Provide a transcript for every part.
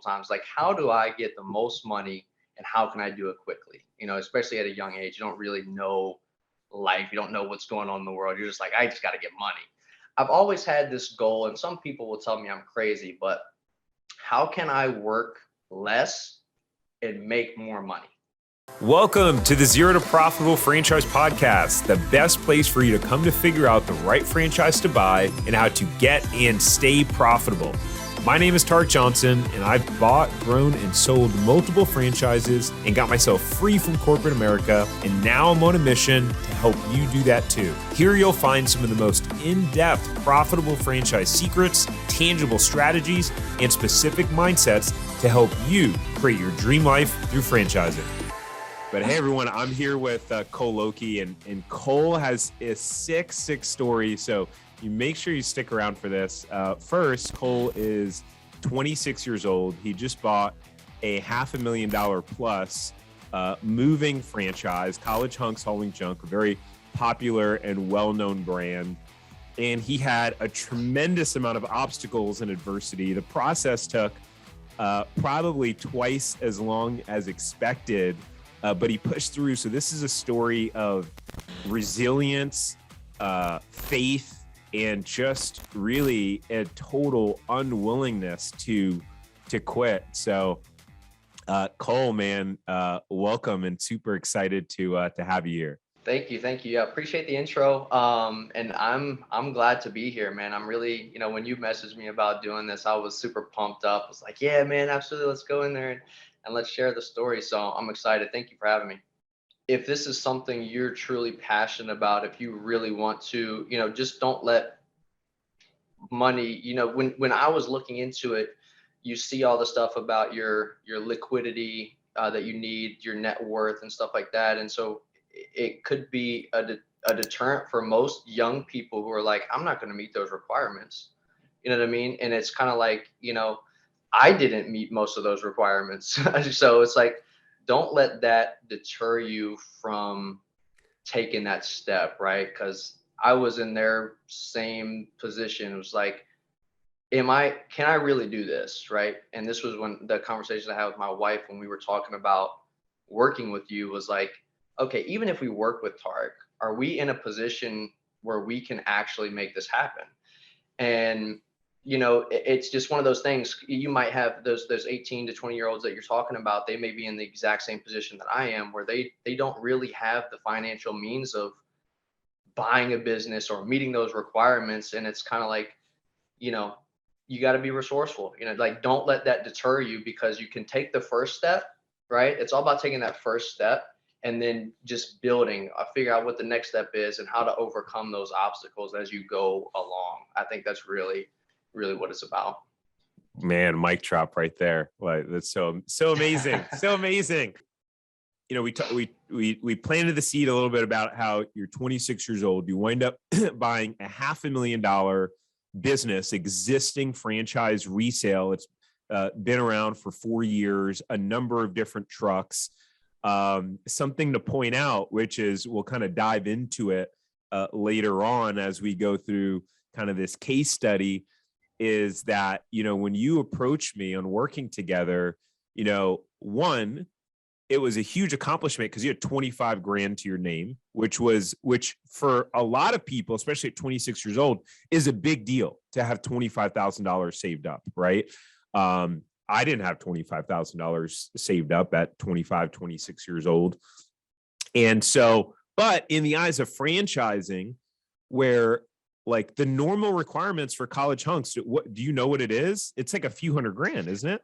times, like, how do I get the most money and how can I do it quickly? Especially at a young age, you don't really know life. You don't know what's going on in the world. You're just like, I just got to get money. I've always had this goal, and some people will tell me I'm crazy, but how can I work less and make more money? Welcome to the Zero to Profitable Franchise Podcast, the best place for you to come to figure out the right franchise to buy and how to get and stay profitable. My name is Tariq Johnson, and I've bought, grown, and sold multiple franchises and got myself free from corporate America, and now I'm on a mission to help you do that too. Here you'll find some of the most in-depth profitable franchise secrets, tangible strategies, and specific mindsets to help you create your dream life through franchising. But hey, everyone, I'm here with Cole Loki, and Cole has a sick story. So you make sure you stick around for this. First, Cole is 26 years old. He just bought a $500,000 plus moving franchise, College Hunks Hauling Junk, a very popular and well-known brand. And he had a tremendous amount of obstacles and adversity. The process took probably twice as long as expected, but he pushed through. So this is a story of resilience, faith, and just really a total unwillingness to quit. So Cole, man, welcome, and super excited to have you here. Thank you. Yeah, appreciate the intro. And I'm glad to be here, man. I'm really, when you messaged me about doing this, I was super pumped up. I was like, yeah, man, absolutely. Let's go in there and let's share the story. So I'm excited. Thank you for having me. If this is something you're truly passionate about, if you really want to, just don't let money, when I was looking into it, you see all the stuff about your liquidity that you need, your net worth and stuff like that. And so it could be a deterrent for most young people who are like, I'm not going to meet those requirements. You know what I mean? And it's kind of like, I didn't meet most of those requirements. So it's like, don't let that deter you from taking that step, right? Because I was in their same position. It was like, can I really do this, right? And this was when the conversation I had with my wife when we were talking about working with you was like, okay, even if we work with Tariq, are we in a position where we can actually make this happen? And it's just one of those things. You might have those 18 to 20-year-olds that you're talking about. They may be in the exact same position that I am, where they don't really have the financial means of buying a business or meeting those requirements. And it's kind of like, you got to be resourceful. Like, don't let that deter you, because you can take the first step, right? It's all about taking that first step and then just building, figure out what the next step is and how to overcome those obstacles as you go along. I think that's really what it's about. Man, mic drop right there. Like, that's so amazing. So amazing. We planted the seed a little bit about how you're 26 years old. You wind up buying a $500,000 business, existing franchise resale. It's been around for 4 years, a number of different trucks. Something to point out, which is we'll kind of dive into it later on as we go through kind of this case study, is that, when you approached me on working together, one, it was a huge accomplishment because you had 25 grand to your name, which for a lot of people, especially at 26 years old, is a big deal to have $25,000 saved up, right? I didn't have $25,000 saved up at 25, 26 years old. And so, but in the eyes of franchising, where like the normal requirements for College Hunks, what do you know what it is? It's like a few $100,000, isn't it?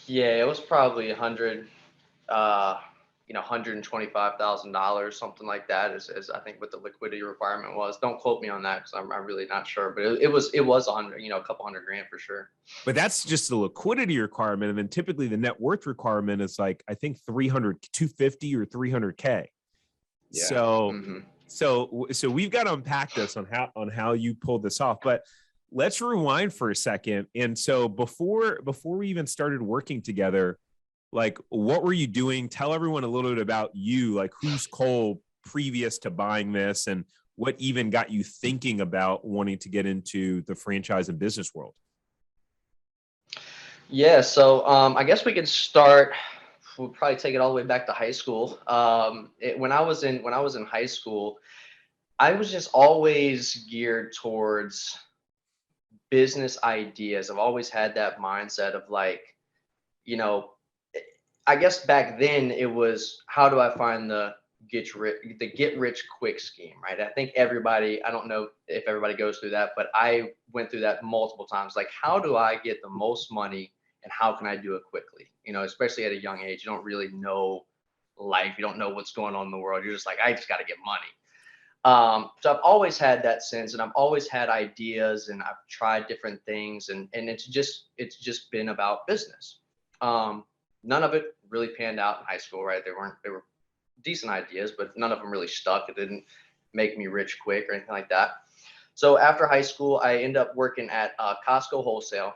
Yeah, it was probably $125,000, something like that, is I think what the liquidity requirement was. Don't quote me on that because I'm really not sure, but it was a couple $100,000 for sure. But that's just the liquidity requirement, and then typically the net worth requirement is like, I think 250 or 300K. Yeah. So we've got to unpack this on how you pulled this off, but let's rewind for a second. And so before we even started working together, like, what were you doing? Tell everyone a little bit about you, like, who's Cole previous to buying this, and what even got you thinking about wanting to get into the franchise and business world? Yeah, so I guess we could start. We'll probably take it all the way back to high school. When I was in high school, I was just always geared towards business ideas. I've always had that mindset of like, you know, I guess back then it was how do I find the get rich quick scheme, right? I think everybody, I don't know if everybody goes through that, but I went through that multiple times. Like, how do I get the most money and how can I do it quickly? Especially at a young age, you don't really know life, you don't know what's going on in the world. You're just like, I just got to get money. So I've always had that sense, and I've always had ideas, and I've tried different things, and it's just been about business. Um, None of it really panned out in high school, right? They were decent ideas, but none of them really stuck. It didn't make me rich quick or anything like that. So after high school, I ended up working at Costco wholesale.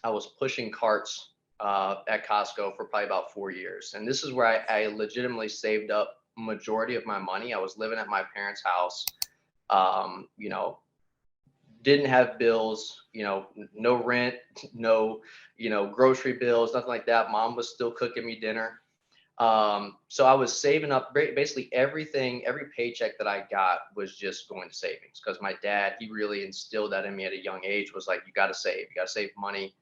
I was pushing carts at Costco for probably about 4 years. And this is where I legitimately saved up majority of my money. I was living at my parents' house, um, you know, didn't have bills, no rent, no, grocery bills, nothing like that. Mom was still cooking me dinner. So I was saving up basically everything, every paycheck that I got was just going to savings because my dad, he really instilled that in me at a young age was like, you got to save money.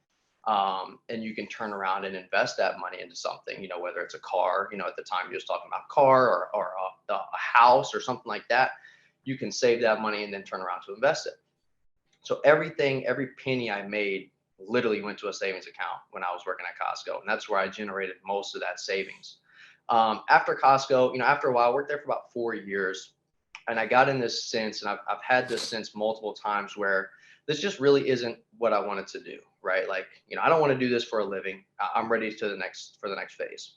And you can turn around and invest that money into something, whether it's a car, at the time he was talking about car or a house or something like that. You can save that money and then turn around to invest it. So everything, every penny I made literally went to a savings account when I was working at Costco. And that's where I generated most of that savings. After Costco, after a while, I worked there for about 4 years. And I got in this sense, and I've had this sense multiple times where this just really isn't what I wanted to do, right? Like, I don't want to do this for a living. I'm ready for the next phase.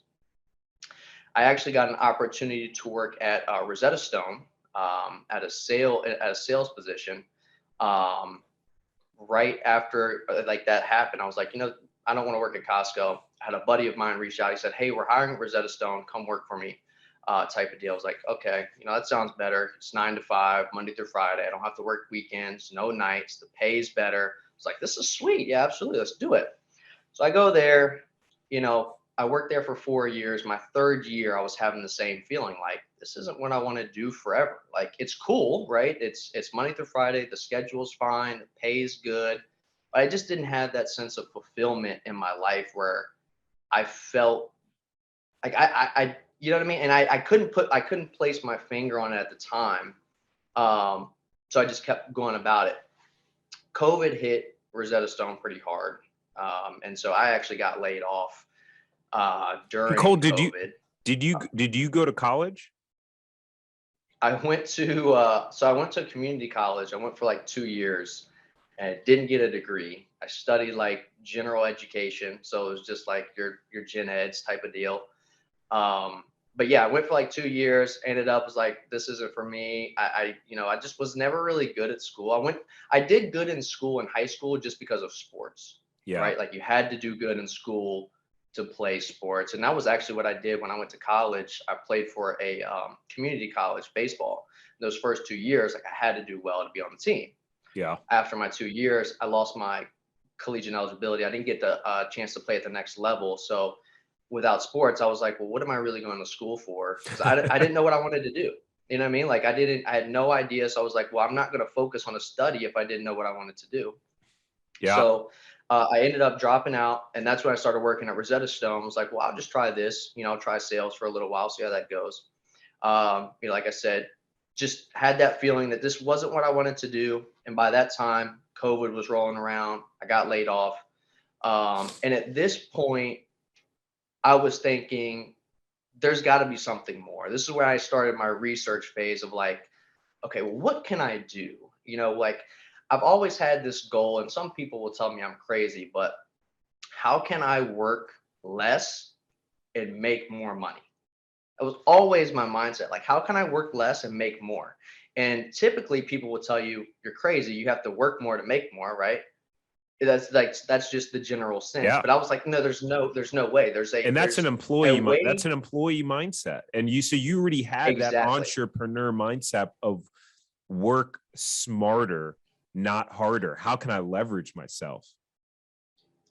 I actually got an opportunity to work at Rosetta Stone at a sales position. Um, right after like that happened, I was like, I don't want to work at Costco. I had a buddy of mine reach out. He said, "Hey, we're hiring at Rosetta Stone. Come work for me." Type of deal. I was like, okay, that sounds better. It's 9 to 5, Monday through Friday. I don't have to work weekends, no nights. The pay's better. It's like, this is sweet. Yeah, absolutely. Let's do it. So I go there, I worked there for 4 years. My third year, I was having the same feeling like this isn't what I want to do forever. Like, it's cool, right? It's Monday through Friday. The schedule's fine. The pay's good. But I just didn't have that sense of fulfillment in my life where I felt like I you know what I mean? And I couldn't place my finger on it at the time. So I just kept going about it. COVID hit Rosetta Stone pretty hard. And so I actually got laid off Cole, during did you COVID. did you did you go to college? I went to community college. I went for like 2 years and didn't get a degree. I studied like general education, so it was just like your gen eds type of deal. Um, but yeah, I went for like 2 years. Ended up was like, this isn't for me. I just was never really good at school. I did good in school in high school just because of sports, Yeah. right? Like you had to do good in school to play sports, and that was actually what I did when I went to college. I played for a community college baseball. Those first 2 years, like I had to do well to be on the team. Yeah. After my 2 years, I lost my collegiate eligibility. I didn't get the chance to play at the next level, so without sports, I was like, well, what am I really going to school for? Because I didn't know what I wanted to do. You know what I mean? Like I had no idea. So I was like, well, I'm not going to focus on a study if I didn't know what I wanted to do. Yeah. So I ended up dropping out. And that's when I started working at Rosetta Stone. I was like, well, I'll just try this, I'll try sales for a little while, see how that goes. Like I said, just had that feeling that this wasn't what I wanted to do. And by that time, COVID was rolling around. I got laid off. And at this point, I was thinking, there's got to be something more. This is where I started my research phase of like, okay, well, what can I do? Like I've always had this goal, and some people will tell me I'm crazy, but how can I work less and make more money? It was always my mindset. Like, how can I work less and make more? And typically people will tell you, you're crazy. You have to work more to make more, right? That's just the general sense. Yeah. But I was like, no, there's no way. And that's an A employee way. that's an employee mindset. And you already had that Exactly. entrepreneur mindset of work smarter, not harder. How can I leverage myself?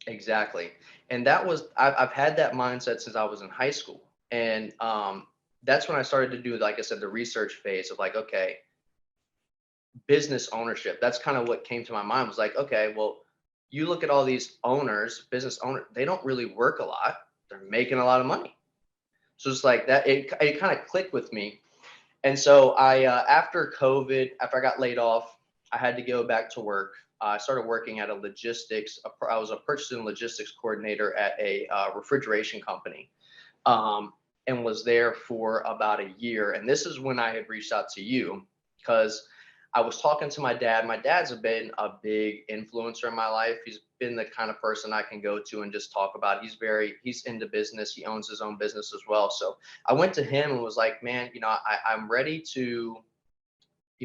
Exactly. And that was, I've had that mindset since I was in high school. And that's when I started to do, like I said, the research phase of like, okay, business ownership. That's kind of what came to my mind was like, okay, well, you look at all these owners, business owners, they don't really work a lot. They're making a lot of money. So it's like that, it kind of clicked with me. And so after COVID, after I got laid off, I had to go back to work. I started working at a logistics. I was a purchasing logistics coordinator at a refrigeration company, and was there for about a year. And this is when I had reached out to you because I was talking to my dad. My dad's been a big influencer in my life. He's been the kind of person I can go to and just talk about. He's into business. He owns his own business as well. So I went to him and was like, man, I'm ready to,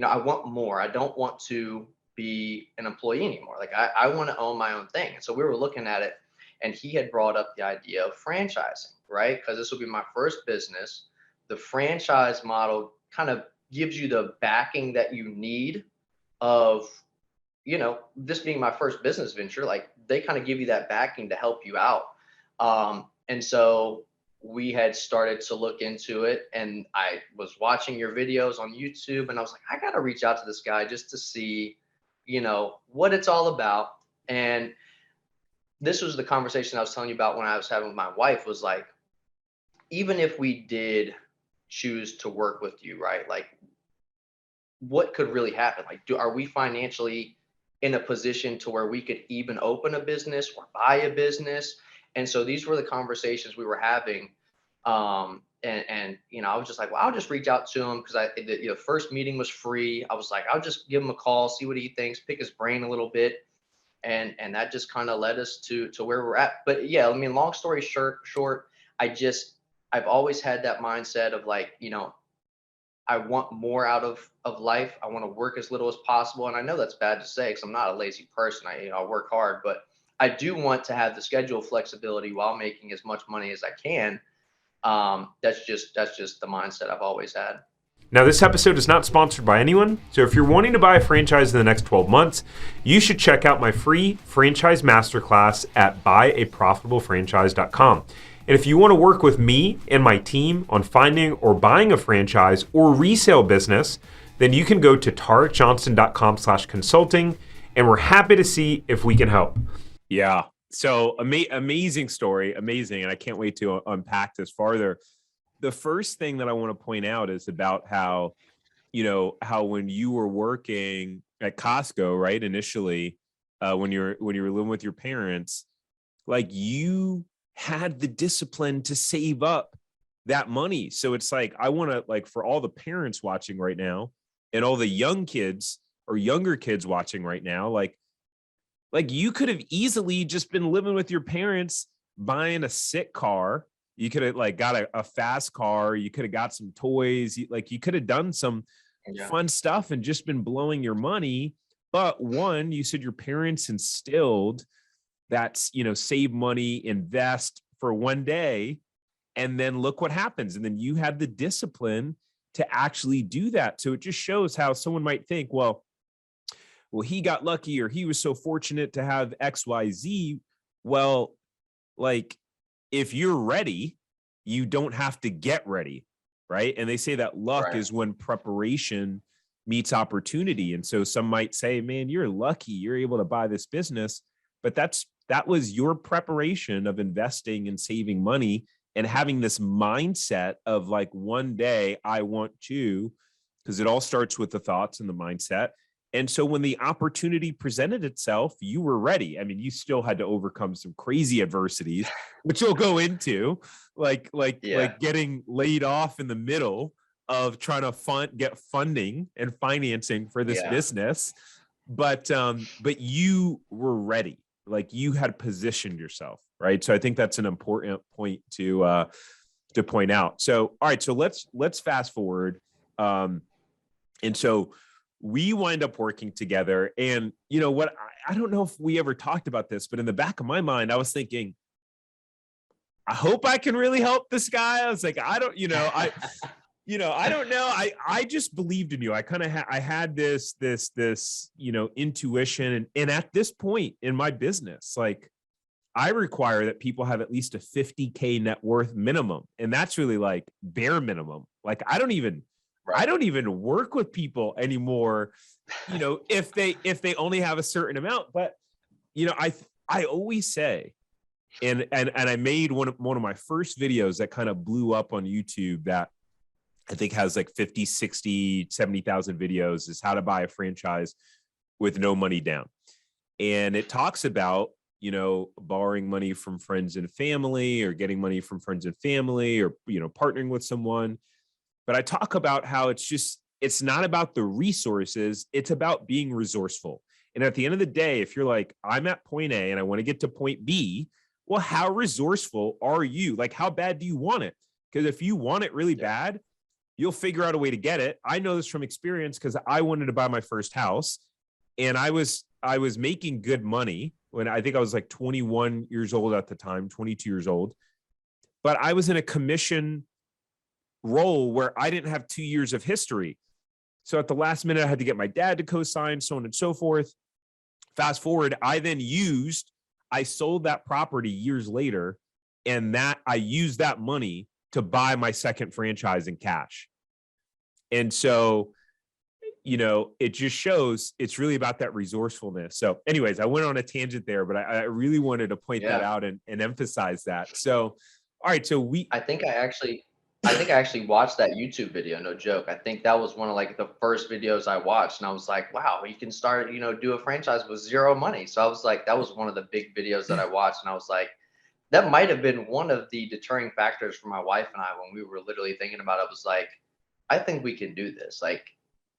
I want more. I don't want to be an employee anymore. Like I want to own my own thing. And so we were looking at it, and he had brought up the idea of franchising, right? Because this will be my first business. The franchise model kind of gives you the backing that you need of, this being my first business venture, like they kind of give you that backing to help you out. And so we had started to look into it, and I was watching your videos on YouTube, and I was like, I got to reach out to this guy just to see, what it's all about. And this was the conversation I was telling you about when I was having with my wife was like, even if we did choose to work with you, right? Like, what could really happen? Like, are we financially in a position to where we could even open a business or buy a business? And so these were the conversations we were having. And I was just like, well, I'll just reach out to him because the first meeting was free. I was like, I'll just give him a call, see what he thinks, pick his brain a little bit. And that just kind of led us to where we're at. But yeah, I mean, long story short, I've always had that mindset of like, I want more out of life. I want to work as little as possible. And I know that's bad to say because I'm not a lazy person. I work hard, but I do want to have the schedule flexibility while making as much money as I can. That's just the mindset I've always had. Now, this episode is not sponsored by anyone, so if you're wanting to buy a franchise in the next 12 months, you should check out my free franchise masterclass at buyaprofitablefranchise.com. And if you want to work with me and my team on finding or buying a franchise or resale business, then you can go to tariqjohnson.com/consulting, and we're happy to see if we can help. Yeah. So amazing story. Amazing. And I can't wait to unpack this farther. The first thing that I want to point out is about how when you were working at Costco, right, initially, when you were living with your parents, like you had the discipline to save up that money. So it's like, I want to, like, for all the parents watching right now and all the young kids or younger kids watching right now, like you could have easily just been living with your parents, buying a sick car. You could have like got a fast car. You could have got some toys. You could have done some fun stuff and just been blowing your money. But one, you said your parents instilled that, save money, invest for one day, and then look what happens. And then you had the discipline to actually do that. So it just shows how someone might think, well, he got lucky, or he was so fortunate to have XYZ. Well, like, if you're ready, you don't have to get ready, right? And they say that luck is when preparation meets opportunity. And so some might say, man, you're lucky you're able to buy this business, but that was your preparation of investing and saving money and having this mindset of like, one day I want to, because it all starts with the thoughts and the mindset. And so when the opportunity presented itself, you were ready. I mean, you still had to overcome some crazy adversities, which you'll go into, like getting laid off in the middle of trying to get funding and financing for this business. But you were ready. Like, you had positioned yourself, right? So I think that's an important point to point out. So, all right, so let's fast forward. And so we wind up working together, and you know what? I don't know if we ever talked about this, but in the back of my mind, I was thinking, I hope I can really help this guy. I was like, I don't know. I just believed in you. I kind of I had this intuition, and at this point in my business, like, I require that people have at least a 50K net worth minimum. And that's really like bare minimum. Like I don't even work with people anymore, if they only have a certain amount. But I always say, and I made one of my first videos that kind of blew up on YouTube that I think has like 50, 60, 70,000 videos, is how to buy a franchise with no money down. And it talks about, borrowing money from friends and family, or getting money from friends and family, or, partnering with someone. But I talk about how it's not about the resources, it's about being resourceful. And at the end of the day, if you're like, I'm at point A and I want to get to point B, well, how resourceful are you? Like, how bad do you want it? Because if you want it really bad, you'll figure out a way to get it. I know this from experience because I wanted to buy my first house, and I was making good money when I think I was like 21 years old at the time, 22 years old. But I was in a commission role where I didn't have 2 years of history. So at the last minute, I had to get my dad to co-sign, so on and so forth. Fast forward, I sold that property years later, and that I used that money to buy my second franchise in cash. And so, it just shows it's really about that resourcefulness. So anyways, I went on a tangent there, but I really wanted to point that out and emphasize that. So, all right. So I think I actually watched that YouTube video. No joke. I think that was one of like the first videos I watched, and I was like, wow, you can start, do a franchise with zero money. So I was like, that was one of the big videos that I watched. And I was like, that might've been one of the deterring factors for my wife and I, when we were literally thinking about it. Was like, I think we can do this. Like,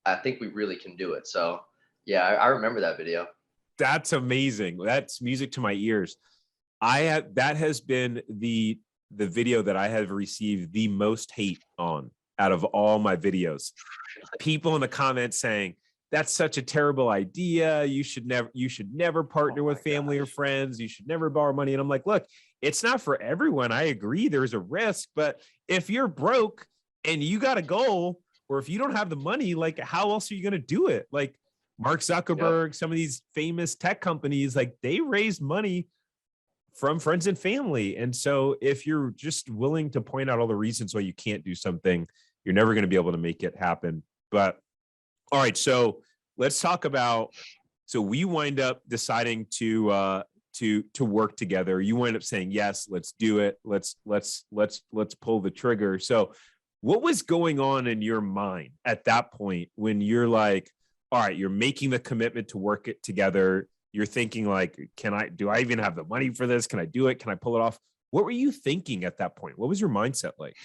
I think we really can do it. So yeah, I remember that video. That's amazing. That's music to my ears. That has been the video that I have received the most hate on out of all my videos. People in the comments saying, that's such a terrible idea. You should never partner with family or friends. You should never borrow money. And I'm like, look, it's not for everyone. I agree there's a risk, but if you're broke and you got a goal, or if you don't have the money, like, how else are you going to do it? Like Mark Zuckerberg, some of these famous tech companies, like, they raised money from friends and family. And so if you're just willing to point out all the reasons why you can't do something, you're never going to be able to make it happen. But all right, so let's talk about, so we wind up deciding to work together. You wind up saying, yes, let's do it. Let's pull the trigger. So what was going on in your mind at that point when you're like, all right, you're making the commitment to work it together. You're thinking like, do I even have the money for this? Can I do it? Can I pull it off? What were you thinking at that point? What was your mindset like?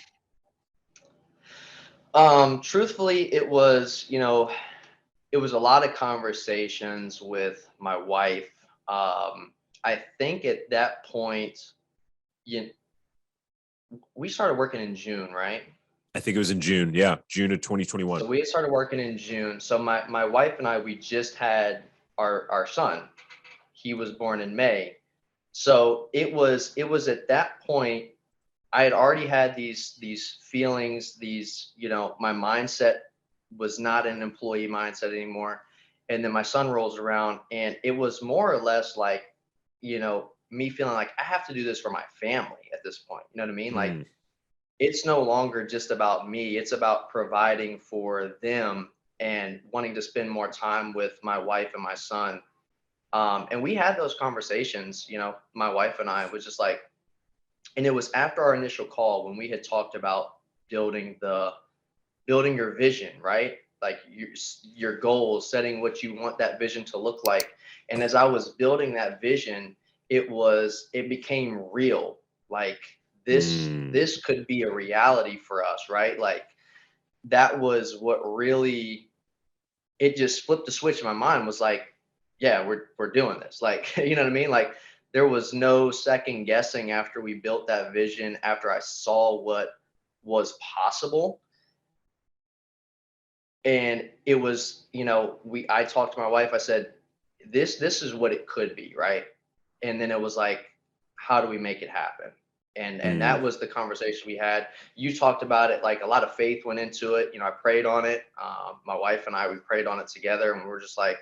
Truthfully, it was a lot of conversations with my wife. I think at that point, we started working in June, right? I think it was in June. Yeah. June of 2021. So we had started working in June. So my wife and I, we just had our son. He was born in May. So it was at that point, I had already had these feelings, my mindset was not an employee mindset anymore. And then my son rolls around, and it was more or less like, me feeling like I have to do this for my family at this point. You know what I mean? Like, it's no longer just about me. It's about providing for them and wanting to spend more time with my wife and my son. And we had those conversations, my wife and I was just like, and it was after our initial call when we had talked about building your vision, right? Like your goals, setting what you want that vision to look like. And as I was building that vision, it became real. Like this could be a reality for us, right? Like that was what really, it just flipped the switch in my mind. Was like, yeah, we're doing this. Like, you know what I mean? Like there was no second guessing after we built that vision, after I saw what was possible. And it was, I talked to my wife, I said, this is what it could be, right? And then it was like, how do we make it happen? And that was the conversation we had. You talked about it, like a lot of faith went into it. I prayed on it. My wife and I, we prayed on it together, and we were just like,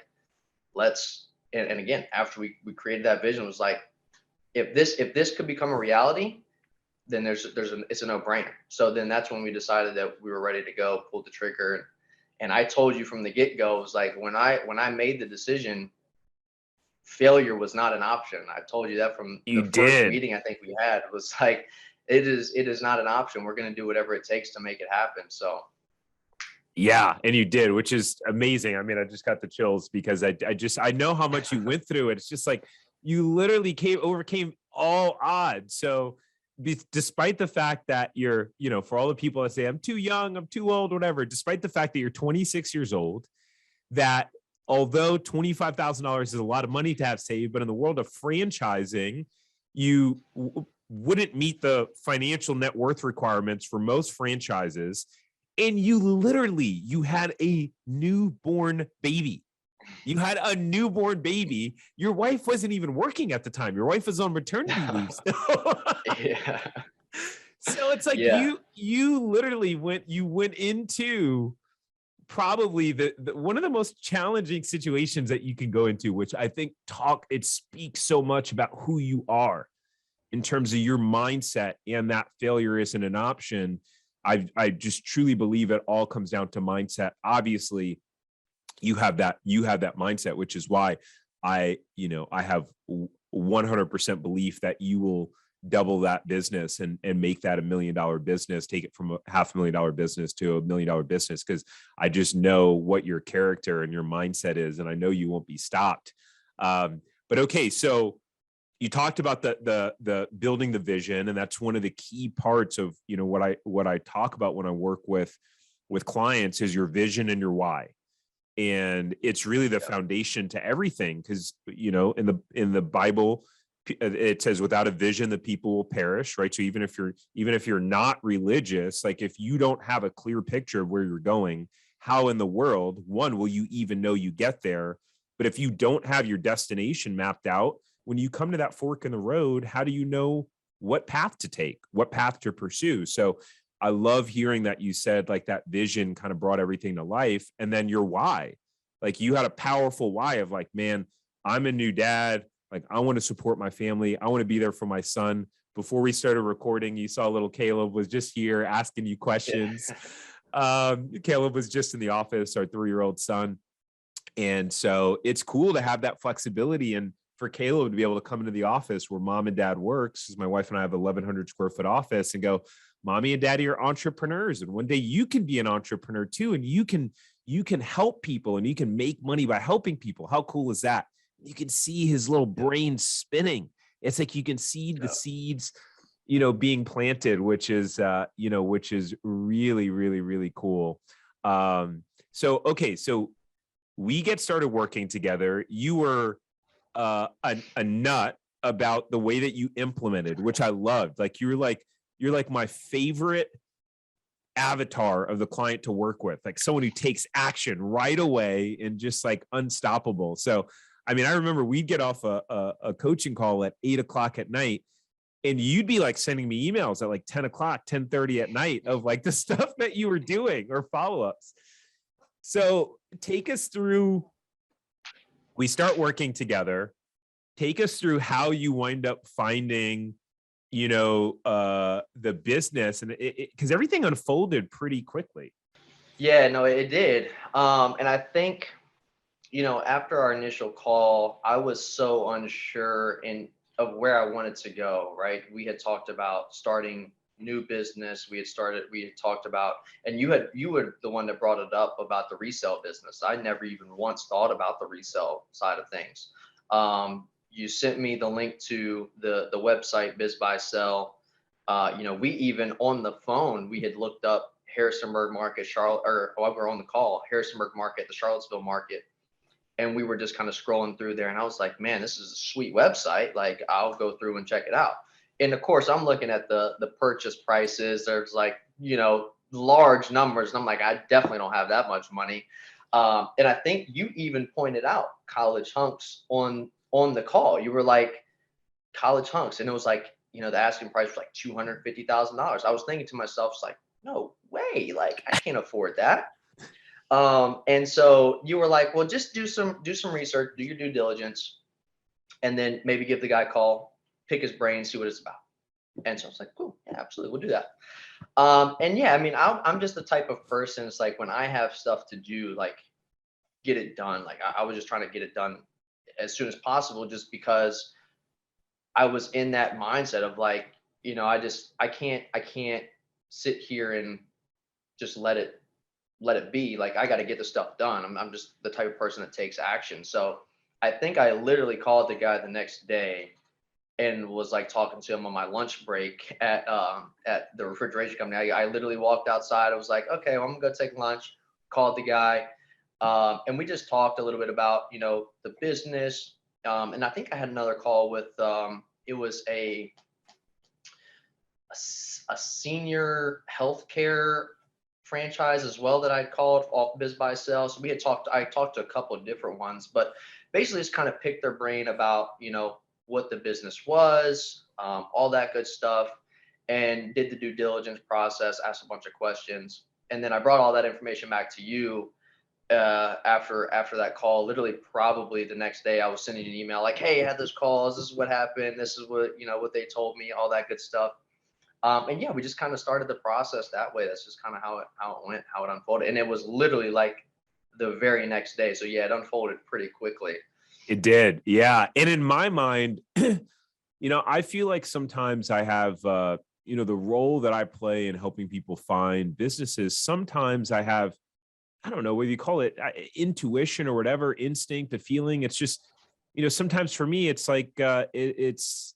and again, after we created that vision, it was like, if this could become a reality, then it's a no-brainer. So then that's when we decided that we were ready to go, pulled the trigger. And I told you from the get-go, it was like when I made the decision, failure was not an option. I told you that from You the first did. meeting I think we had. It was like, it is not an option. We're going to do whatever it takes to make it happen. So Yeah, and you did, which is amazing. I mean, I just got the chills because I know how much you went through it. It's just like you literally overcame all odds. So despite the fact that you're, for all the people that say I'm too young, I'm too old, whatever, despite the fact that you're 26 years old, that although $25,000 is a lot of money to have saved, but in the world of franchising, you wouldn't meet the financial net worth requirements for most franchises. And you had a newborn baby. You had a newborn baby. Your wife wasn't even working at the time. Your wife was on maternity leave still. yeah, So it's like yeah, you literally went into probably the one of the most challenging situations that you can go into, which I think it speaks so much about who you are in terms of your mindset, and that failure isn't an option. I just truly believe it all comes down to mindset. Obviously, you have that mindset, which is why I have 100% belief that you will double that business and make that $1 million business, take it from a $500,000 business to $1 million business. Cause I just know what your character and your mindset is. And I know you won't be stopped. But okay. So you talked about the building the vision. And that's one of the key parts of, what I talk about when I work with clients is your vision and your why. And it's really the foundation to everything. Cause in the Bible, it says without a vision, the people will perish, right? So even if you're not religious, like if you don't have a clear picture of where you're going, how in the world, one, will you even know you get there? But if you don't have your destination mapped out, when you come to that fork in the road, how do you know what path to take, what path to pursue? So I love hearing that you said like that vision kind of brought everything to life. And then your why, like you had a powerful why of like, man, I'm a new dad. Like, I want to support my family. I want to be there for my son. Before we started recording, you saw little Caleb was just here asking you questions. yeah. Caleb was just in the office, our 3-year-old son. And so it's cool to have that flexibility. And for Caleb to be able to come into the office where mom and dad works, because my wife and I have 1,100 square foot office, and go, mommy and daddy are entrepreneurs. And one day you can be an entrepreneur too. And you can help people and you can make money by helping people. How cool is that? You can see his little brain spinning. It's like you can see the seeds, being planted, which is really, really, really cool. So we get started working together. You were a nut about the way that you implemented, which I loved. Like you're like my favorite avatar of the client to work with, like someone who takes action right away and just like unstoppable. So I mean, I remember we'd get off a coaching call at 8:00 at night, and you'd be like sending me emails at like 10 o'clock, 10:30 at night of like the stuff that you were doing or follow-ups. So take us through, we start working together. Take us through how you wind up finding, the business, and because everything unfolded pretty quickly. Yeah, no, it did. And I think, after our initial call, I was so unsure of where I wanted to go, right? We had talked about starting new business. We had talked about, and you were the one that brought it up about the resale business. I never even once thought about the resale side of things. You sent me the link to the website Biz Buy Sell. We even on the phone, we had looked up Harrisonburg market, Charlotte, or while we were on the call, Harrisonburg market, the Charlottesville market. And we were just kind of scrolling through there. And I was like, man, this is a sweet website. Like, I'll go through and check it out. And of course, I'm looking at the purchase prices. There's like, large numbers. And I'm like, I definitely don't have that much money. And I think you even pointed out college hunks on the call. You were like, college hunks. And it was like, the asking price was like $250,000. I was thinking to myself, it's like, no way. Like, I can't afford that. And so you were like, well, just do some research, do your due diligence, and then maybe give the guy a call, pick his brain, see what it's about. And so I was like, cool, yeah, absolutely, we'll do that. And yeah, I mean, I'm just the type of person. It's like when I have stuff to do, like get it done. Like I was just trying to get it done as soon as possible, just because I was in that mindset of like, I can't sit here and just let it be. Like I got to get the stuff done. I'm just the type of person that takes action. So I think I literally called the guy the next day and was like talking to him on my lunch break at the refrigeration company. I literally walked outside. I was like, okay, well, I'm gonna go take lunch. Called the guy, and we just talked a little bit about the business. And I think I had another call with it was a senior healthcare franchise as well that I called off Biz Buy Sell. So I talked to a couple of different ones, but basically just kind of picked their brain about, what the business was, all that good stuff, and did the due diligence process, asked a bunch of questions. And then I brought all that information back to you after that call. Literally probably the next day I was sending an email like, hey, I had this call, this is what happened, this is what they told me, all that good stuff. And yeah, we just kind of started the process that way. That's just kind of how it went, how it unfolded. And it was literally like the very next day. So yeah, it unfolded pretty quickly. It did. Yeah. And in my mind, I feel like sometimes I have, the role that I play in helping people find businesses. Sometimes I have, I don't know whether you call it intuition or whatever, instinct, a feeling. It's just, sometimes for me, it's like, it's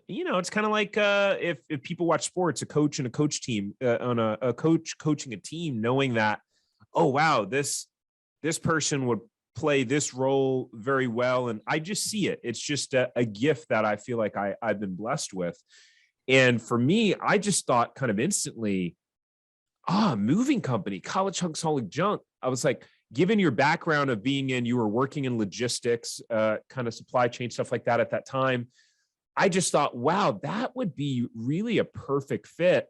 kind of like if people watch sports, a coach and a coach team on a coach coaching a team, knowing that, oh, wow, this person would play this role very well. And I just see it. It's just a gift that I feel like I've been blessed with. And for me, I just thought kind of instantly, moving company, college hunks, hauling junk. I was like, given your background of you were working in logistics, kind of supply chain, stuff like that at that time, I just thought, wow, that would be really a perfect fit.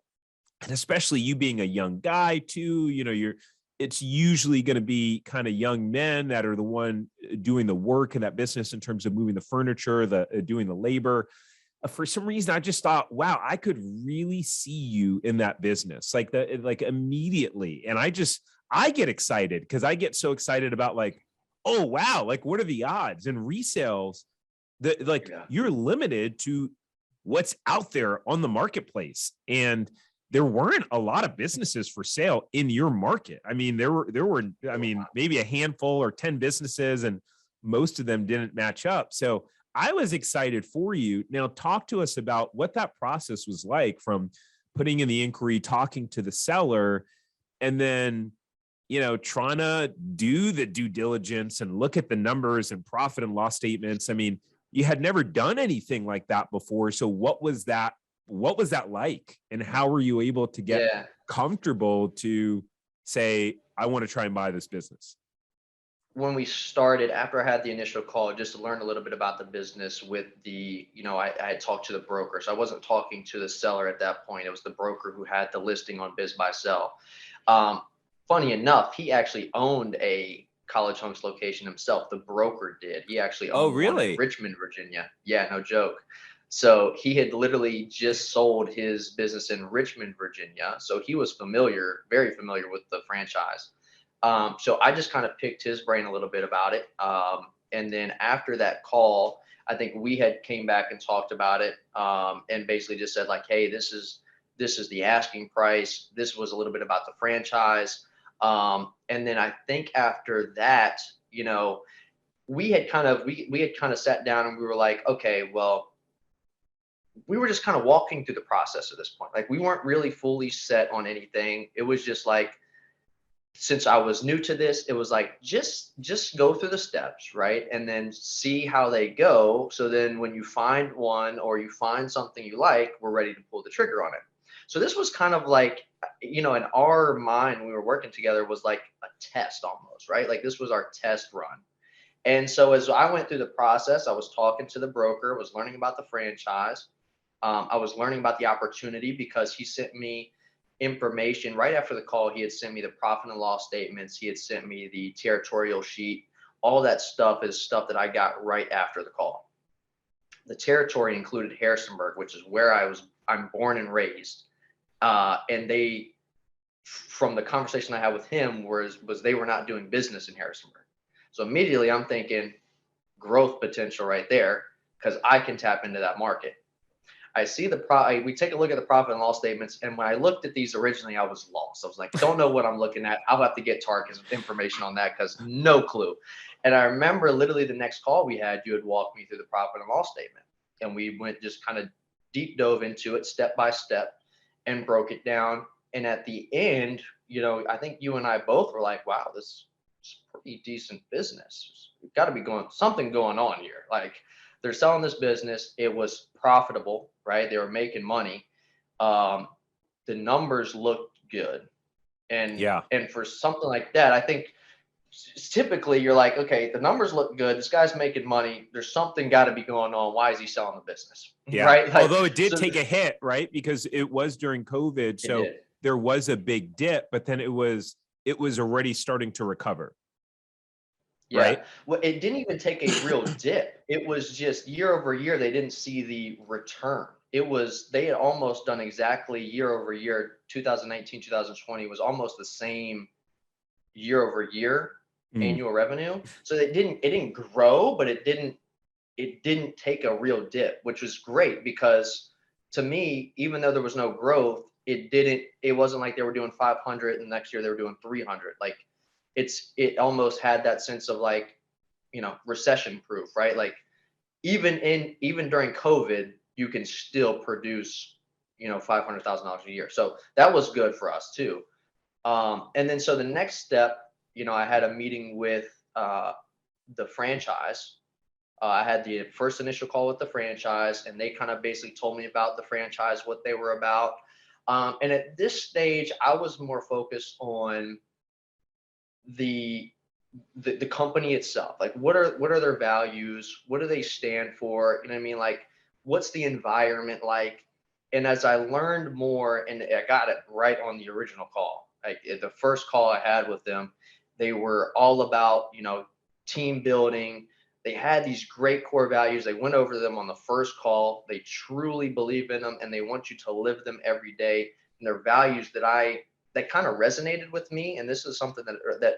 And especially you being a young guy too, it's usually going to be kind of young men that are the one doing the work in that business in terms of moving the furniture, doing the labor. For some reason, I just thought, wow, I could really see you in that business, like immediately. And I get excited because I get so excited about like, oh, wow, like what are the odds? And resales, you're limited to what's out there on the marketplace. And there weren't a lot of businesses for sale in your market. I mean, there were, maybe a handful or 10 businesses, and most of them didn't match up. So I was excited for you. Now talk to us about what that process was like, from putting in the inquiry, talking to the seller, and then, trying to do the due diligence and look at the numbers and profit and loss statements. I mean, you had never done anything like that before. So what was that like? And how were you able to get comfortable to say, I want to try and buy this business? When we started, after I had the initial call, just to learn a little bit about the business with I had talked to the broker. So I wasn't talking to the seller at that point. It was the broker who had the listing on Biz Buy Sell. Funny enough, he actually owned a College Hunks location himself. The broker did. He actually owned one in Richmond, Virginia. Yeah, no joke. So he had literally just sold his business in Richmond, Virginia. So he was very familiar with the franchise. So I just kind of picked his brain a little bit about it. And then after that call, I think we had came back and talked about it, and basically just said like, hey, this is the asking price. This was a little bit about the franchise. And then I think after that, we had kind of sat down and we were like, okay, well, we were just kind of walking through the process at this point. Like we weren't really fully set on anything. It was just like, since I was new to this, it was like, just go through the steps, right? And then see how they go. So then when you find one or you find something you like, we're ready to pull the trigger on it. So this was kind of like, in our mind, when we were working together, was like a test almost, right? Like this was our test run. And so as I went through the process, I was talking to the broker, was learning about the franchise. I was learning about the opportunity because he sent me information right after the call. He had sent me the profit and loss statements. He had sent me the territorial sheet. All that stuff is stuff that I got right after the call. the territory included Harrisonburg, which is where I'm born and raised. And they, from the conversation I had with him, was they were not doing business in Harrisonburg. So immediately I'm thinking growth potential right there, because I can tap into that market. I see we take a look at the profit and loss statements. And when I looked at these originally, I was lost. I was like, don't know what I'm looking at. I'll have to get Tariq's information on that, because no clue. And I remember literally the next call we had, you had walked me through the profit and loss statement. And we went just kind of deep dove into it step by step and broke it down. And at the end, I think you and I both were like, wow, this is pretty decent business. We've got to be something going on here. Like, they're selling this business. It was profitable, right? They were making money. The numbers looked good. And for something like that, I think typically you're like, okay, the numbers look good. This guy's making money. There's something got to be going on. Why is he selling the business? Yeah. Right. Like, although it did take a hit, right? Because it was during COVID. So there was a big dip, but then it was already starting to recover. Yeah. Right. Well, it didn't even take a real dip. It was just year over year. They didn't see the return. They had almost done exactly year over year. 2019, 2020 was almost the same year over year annual revenue. So it didn't grow, but it didn't take a real dip, which was great, because to me, even though there was no growth, it wasn't like they were doing 500 and next year they were doing 300. Like, it almost had that sense of like, recession proof, right? Like, even during COVID, you can still produce, $500,000 a year. So that was good for us too. And then, so the next step, I had a meeting with the franchise. I had the first initial call with the franchise, and they kind of basically told me about the franchise, what they were about. And at this stage, I was more focused on the company itself. Like, what are their values? What do they stand for? You know what I mean? Like, what's the environment like? And as I learned more, and I got it right on the original call, like the first call I had with them, they were all about, team building. They had these great core values. They went over them on the first call. They truly believe in them, and they want you to live them every day. And they're values that kind of resonated with me. And this is something that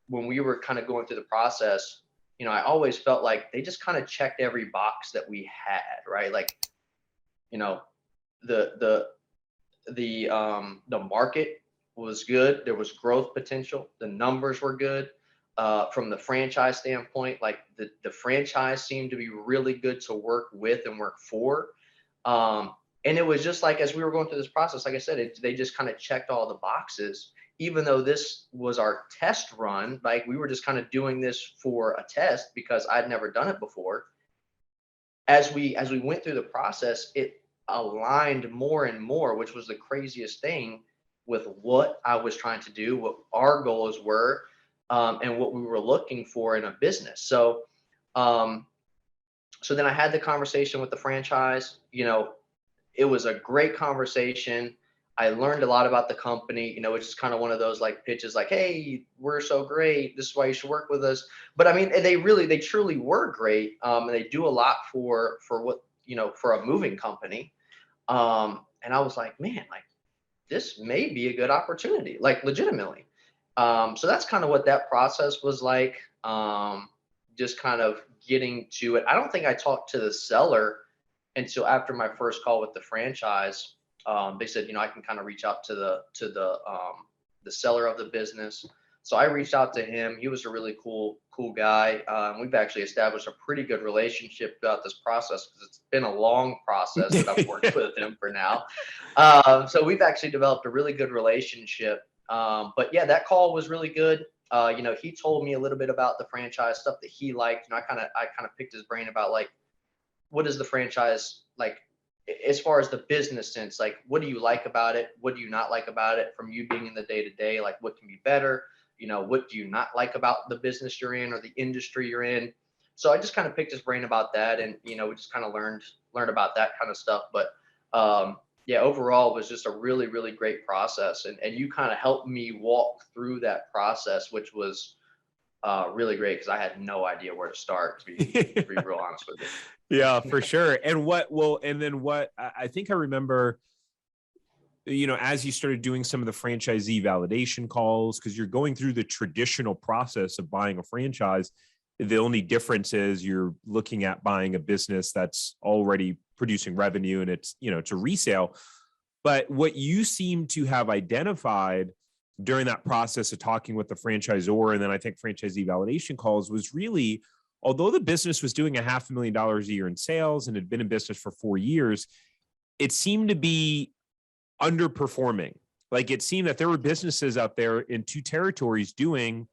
when we were kind of going through the process, I always felt like they just kind of checked every box that we had, right? Like, the market was good. There was growth potential. The numbers were good. From the franchise standpoint, like the franchise seemed to be really good to work with and work for. And it was just like, as we were going through this process, like I said, they just kind of checked all the boxes. Even though this was our test run, like we were just kind of doing this for a test because I'd never done it before. As we went through the process, it aligned more and more, which was the craziest thing, with what I was trying to do, what our goals were, and what we were looking for in a business. So then I had the conversation with the franchise. It was a great conversation. I learned a lot about the company. It's just kind of one of those like pitches, like, hey, we're so great. This is why you should work with us. But I mean, they truly were great. And they do a lot for what, for a moving company. And I was like, man, like, this may be a good opportunity, like legitimately. So that's kind of what that process was like. Just kind of getting to it. I don't think I talked to the seller until after my first call with the franchise. They said, I can kind of reach out to the seller of the business. So I reached out to him. He was a really cool guy. We've actually established a pretty good relationship throughout this process, because it's been a long process that I've worked with him for now. So we've actually developed a really good relationship. But yeah, that call was really good. He told me a little bit about the franchise stuff that he liked. I kind of picked his brain about, like, what is the franchise like as far as the business sense? Like, what do you like about it? What do you not like about it from you being in the day to day? Like, what can be better? What do you not like about the business you're in or the industry you're in? So I just kind of picked his brain about that, and we just kind of learned about that kind of stuff. But yeah, overall it was just a really, really great process, and you kind of helped me walk through that process, which was really great because I had no idea where to start, to be real honest with you. Yeah, for sure. And I think I remember, as you started doing some of the franchisee validation calls, because you're going through the traditional process of buying a franchise. The only difference is you're looking at buying a business that's already producing revenue, and it's a resale. But what you seem to have identified during that process of talking with the franchisor, and then I think franchisee validation calls, was really, although the business was doing $500,000 a year in sales and had been in business for 4 years, it seemed to be underperforming. Like, it seemed that there were businesses out there in 2 territories doing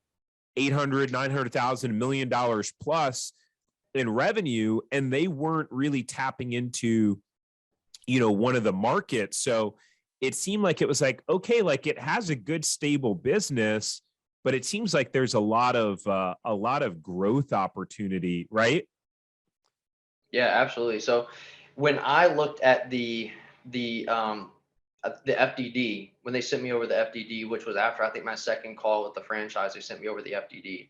800, 900,000, $1 million plus in revenue, and they weren't really tapping into, one of the markets. So it seemed like it was like, okay, like it has a good stable business, but it seems like there's a lot of growth opportunity, right? Yeah, absolutely. So when I looked at the FDD, when they sent me over the FDD, which was after I think my second call with the franchise, they sent me over the FDD.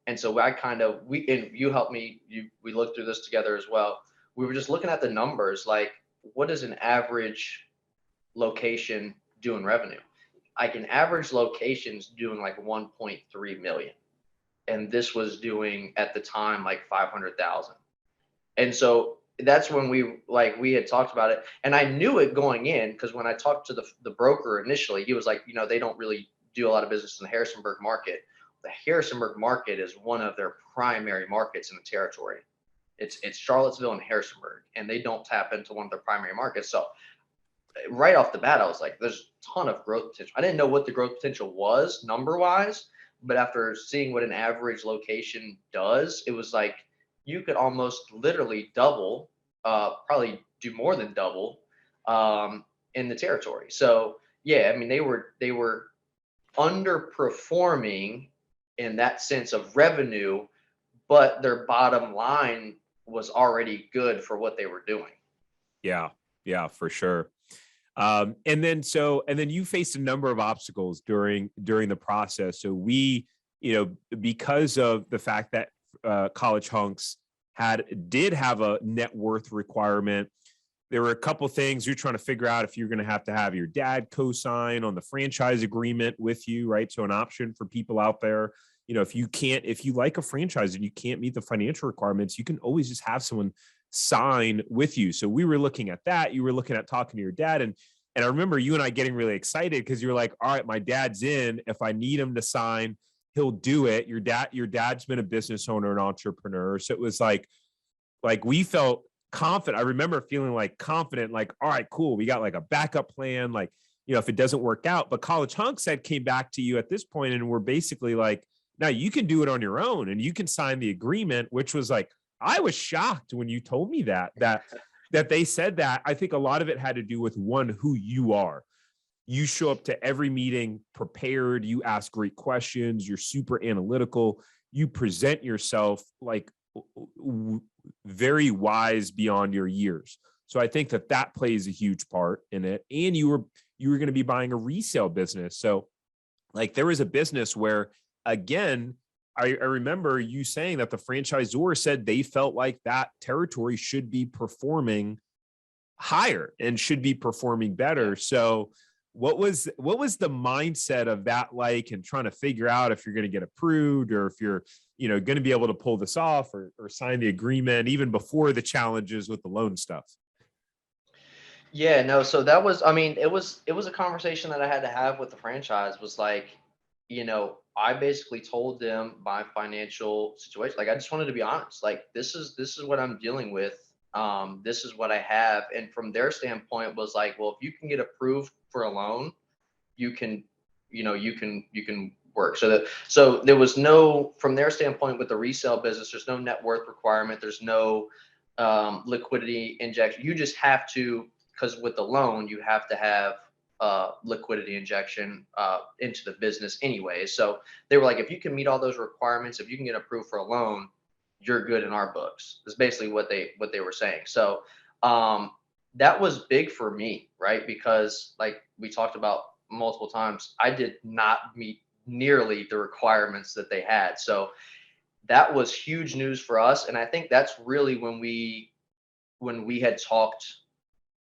And so and you helped me, we looked through this together as well. We were just looking at the numbers, like what is an average location doing revenue? Like an average location's doing like 1.3 million. And this was doing at the time like 500,000. And so that's when we had talked about it. And I knew it going in because when I talked to the broker initially, he was like, they don't really do a lot of business in the Harrisonburg market. The Harrisonburg market is one of their primary markets in the territory. It's Charlottesville and Harrisonburg, and they don't tap into one of their primary markets. So right off the bat, I was like, there's a ton of growth potential. I didn't know what the growth potential was number wise, but after seeing what an average location does, it was like you could almost literally double, probably do more than double in the territory. So yeah, I mean they were underperforming in that sense of revenue, but their bottom line was already good for what they were doing. Yeah, yeah, for sure. And then you faced a number of obstacles during the process. So because of the fact that College Hunks did have a net worth requirement, there were a couple things you're trying to figure out if you're going to have your dad co-sign on the franchise agreement with you, right? So an option for people out there, if you like a franchise and you can't meet the financial requirements, you can always just have someone sign with you. So we were looking at that. You were looking at talking to your dad, and I remember you and I getting really excited because you were like, all right, my dad's in. If I need him to sign, he'll do it. Your dad's been a business owner and entrepreneur. So it was like we felt confident. I remember feeling like confident, like, all right, cool. We got like a backup plan. Like, if it doesn't work out, but College Hunks came back to you at this point and we're basically like, now you can do it on your own and you can sign the agreement, which was like, I was shocked when you told me that they said that. I think a lot of it had to do with who you are. You show up to every meeting prepared. You ask great questions. You're super analytical. You present yourself like very wise beyond your years. So I think that plays a huge part in it. And you were going to be buying a resale business. So like there was a business where, again, I remember you saying that the franchisor said they felt like that territory should be performing higher and should be performing better. So what was the mindset of that like, and trying to figure out if you're going to get approved or if you're, going to be able to pull this off or sign the agreement even before the challenges with the loan stuff? Yeah, no, so that was, I mean, it was a conversation that I had to have with the franchise. Was like, I basically told them my financial situation. Like I just wanted to be honest. Like this is what I'm dealing with. This is what I have. And from their standpoint was like, well, if you can get approved for a loan, you can, you can work. So there was no, from their standpoint with the resale business, there's no net worth requirement. There's no liquidity injection. You just have to, because with the loan, you have to have liquidity injection into the business anyway. So they were like, if you can meet all those requirements, if you can get approved for a loan, you're good in our books. That's basically what they were saying. So that was big for me, right? Because like we talked about multiple times, I did not meet nearly the requirements that they had. So that was huge news for us. And I think that's really when we had talked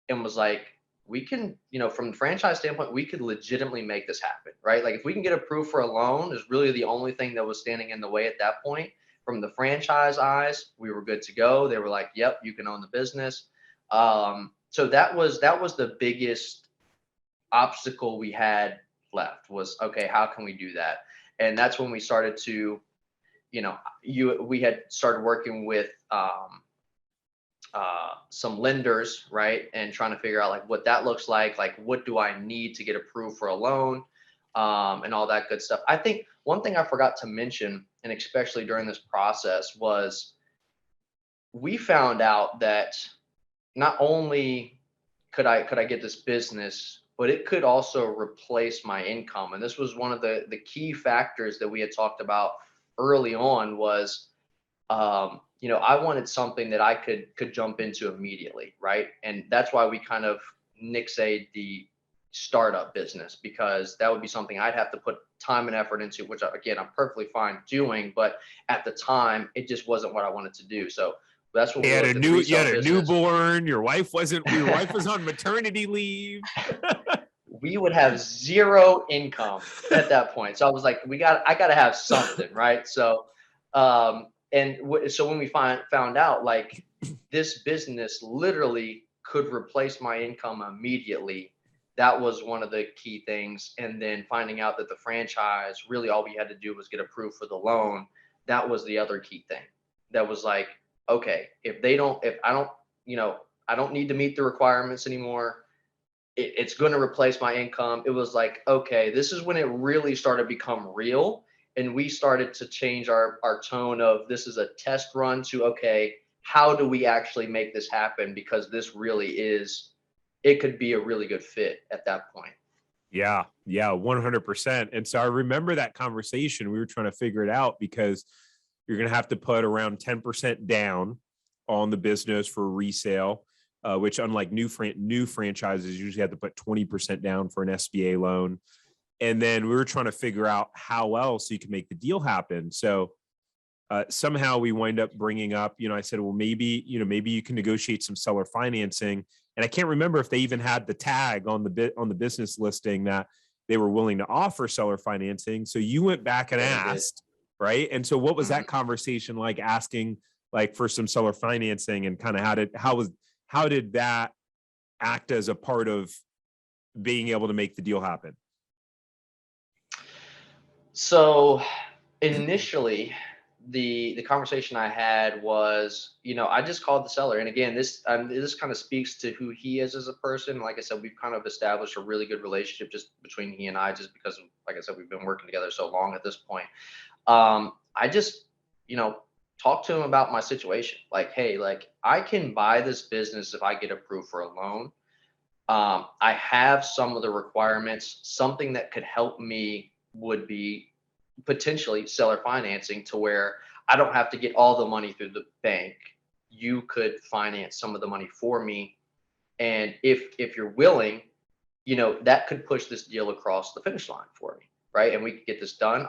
and was like, we can, from the franchise standpoint, we could legitimately make this happen, right? Like if we can get approved for a loan is really the only thing that was standing in the way at that point. From the franchise eyes, we were good to go. They were like, yep, you can own the business. So that was the biggest obstacle we had left was, okay, how can we do that? And that's when we started to, we had started working with some lenders, right? And trying to figure out like what that looks like what do I need to get approved for a loan, and all that good stuff. I think one thing I forgot to mention, and especially during this process, was we found out that not only could I get this business, but it could also replace my income. And this was one of the key factors that we had talked about early on was, I wanted something that I could jump into immediately, right? And that's why we kind of nixed the startup business, because that would be something I'd have to put time and effort into, which again, I'm perfectly fine doing, but at the time it just wasn't what I wanted to do. So that's what You we had looked at the resale a business. newborn. Your wife was on maternity leave. We would have zero income at that point. So I was like, I got to have something, right? So, so when we found out like this business literally could replace my income immediately, that was one of the key things. And then finding out that the franchise, really all we had to do was get approved for the loan. That was the other key thing. That was like, okay, if I don't need to meet the requirements anymore. It's going to replace my income. It was like, okay, this is when it really started to become real. And we started to change our tone of this is a test run to, okay, how do we actually make this happen? Because this really it could be a really good fit at that point. Yeah, 100%. And so I remember that conversation. We were trying to figure it out because you're going to have to put around 10% down on the business for resale. Which unlike new franchises usually have to put 20% down for an SBA loan. And then we were trying to figure out how else you can make the deal happen. So somehow we wind up bringing up, I said, well, maybe you can negotiate some seller financing. And I can't remember if they even had the tag on the business listing that they were willing to offer seller financing. So you went back and asked, right? And so what was that conversation like, asking like for some seller financing, and kind of how did that act as a part of being able to make the deal happen? So initially, the conversation I had was, I just called the seller. And again, this kind of speaks to who he is as a person. Like I said, we've kind of established a really good relationship just between he and I, just because, like I said, we've been working together so long at this point. I just, talk to him about my situation. Like, hey, like I can buy this business if I get approved for a loan. I have some of the requirements. Something that could help me would be potentially seller financing, to where I don't have to get all the money through the bank. You could finance some of the money for me. And if you're willing, that could push this deal across the finish line for me. Right. And we could get this done.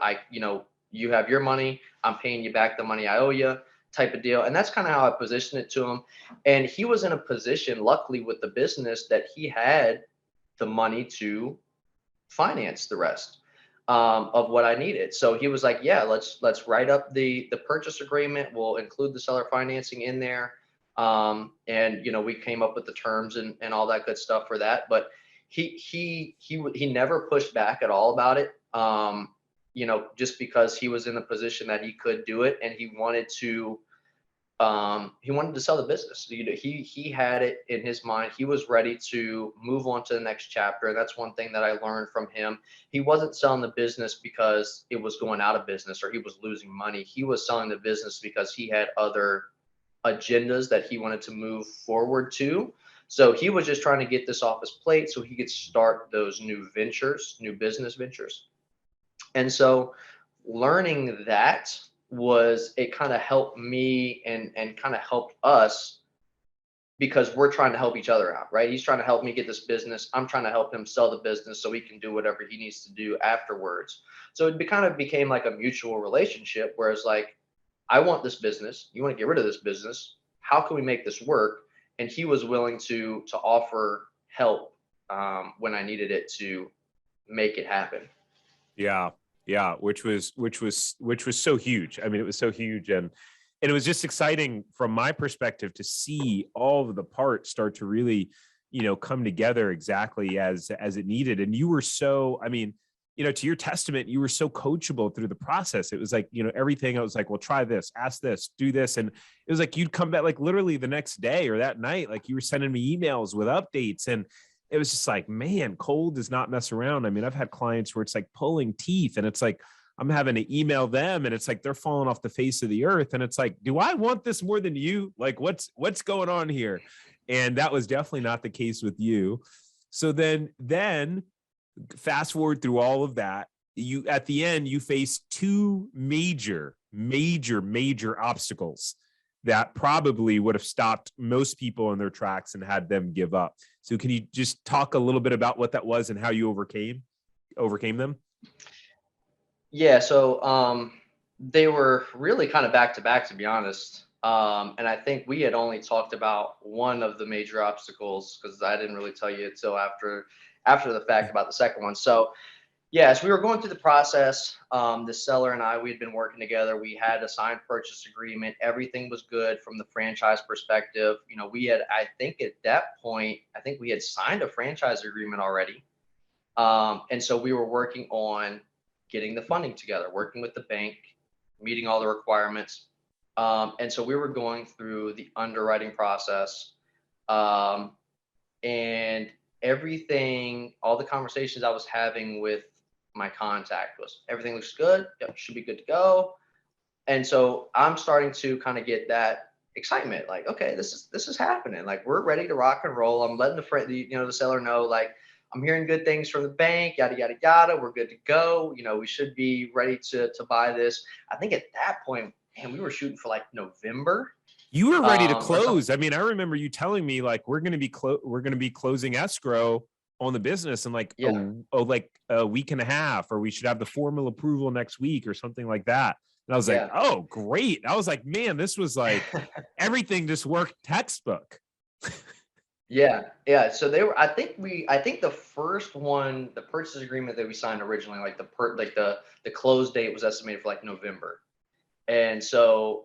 You have your money, I'm paying you back the money I owe you, type of deal. And that's kind of how I positioned it to him. And he was in a position, luckily with the business, that he had the money to finance the rest of what I needed. So he was like, yeah, let's write up the purchase agreement. We'll include the seller financing in there. And we came up with the terms and all that good stuff for that. But he never pushed back at all about it. Just because he was in the position that he could do it, and he wanted to sell the business. He had it in his mind. He was ready to move on to the next chapter. And that's one thing that I learned from him. He wasn't selling the business because it was going out of business or he was losing money. He was selling the business because he had other agendas that he wanted to move forward to. So he was just trying to get this off his plate so he could start those new business ventures. And so learning that it kind of helped me and kind of helped us because we're trying to help each other out, right? He's trying to help me get this business. I'm trying to help him sell the business so he can do whatever he needs to do afterwards. So it kind of became like a mutual relationship, whereas like, I want this business. You want to get rid of this business. How can we make this work? And he was willing to offer help when I needed it to make it happen. Yeah. Yeah. Which was so huge. I mean, it was so huge. And it was just exciting from my perspective to see all of the parts start to really, come together exactly as it needed. And you were so, I mean, to your testament, you were so coachable through the process. It was like, everything. I was like, well, try this, ask this, do this. And it was like, you'd come back like literally the next day or that night, like you were sending me emails with updates. And it was just like, man, Cole does not mess around. I mean, I've had clients where it's like pulling teeth, and it's like, I'm having to email them and it's like, they're falling off the face of the earth. And it's like, do I want this more than you? Like, what's going on here? And that was definitely not the case with you. So then fast forward through all of that, you, at the end, you face two major obstacles that probably would have stopped most people in their tracks and had them give up. So can you just talk a little bit about what that was and how you overcame them? Yeah, so they were really kind of back to back, to be honest. And I think we had only talked about one of the major obstacles, because I didn't really tell you until after the fact about the second one. So yes, we were going through the process. The seller and I, we had been working together. We had a signed purchase agreement. Everything was good from the franchise perspective. We had, I think at that point, I think we had signed a franchise agreement already. And so we were working on getting the funding together, working with the bank, meeting all the requirements. And so we were going through the underwriting process. And everything, all the conversations I was having with my contact was, everything looks good. Yep, should be good to go. And so I'm starting to kind of get that excitement, like, okay, this is happening. Like, we're ready to rock and roll. I'm letting the seller know, like, I'm hearing good things from the bank, yada, yada, yada. We're good to go. We should be ready to buy this. I think at that point, man, we were shooting for like November. You were ready to close. I mean, I remember you telling me like, we're going to be closing escrow on the business in like, like a week and a half, or we should have the formal approval next week or something like that. And I was like, oh, great. I was like, man, this was like, everything just worked textbook. Yeah. So I think the first one, the purchase agreement that we signed originally, like the close date was estimated for like November. And so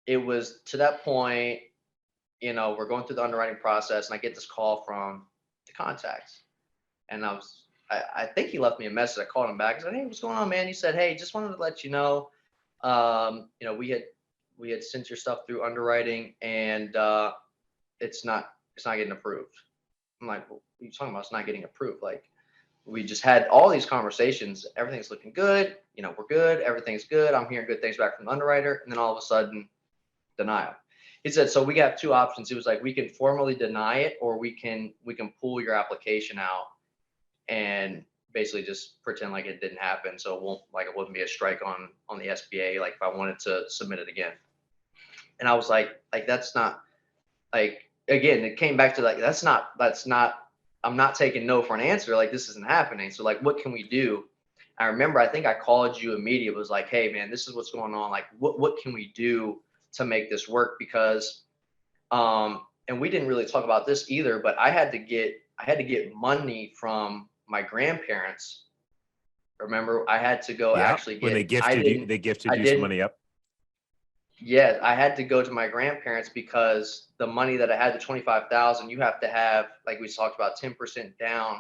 it was to that point, we're going through the underwriting process, and I get this call from the contacts. And I think he left me a message. I called him back. I said, hey, what's going on, man? He said, hey, just wanted to let you know, we had sent your stuff through underwriting, and it's not getting approved. I'm like, what are you talking about? It's not getting approved. Like, we just had all these conversations. Everything's looking good. We're good. Everything's good. I'm hearing good things back from the underwriter. And then all of a sudden, denial. He said, so we have two options. He was like, we can formally deny it, or we can pull your application out and basically just pretend like it didn't happen. So it wouldn't be a strike on the SBA, like if I wanted to submit it again. And I was like, that's not, like, again, it came back to like, that's not, I'm not taking no for an answer. Like, this isn't happening. So like, what can we do? I remember, I think I called you immediately. It was like, hey man, this is what's going on. Like, what can we do to make this work? Because, and we didn't really talk about this either, but I had to get money from my grandparents. Remember, I had to go actually get, when they gifted you some money up. Yeah, I had to go to my grandparents because the money that I had, the 25,000, you have to have, like we talked about, 10% down.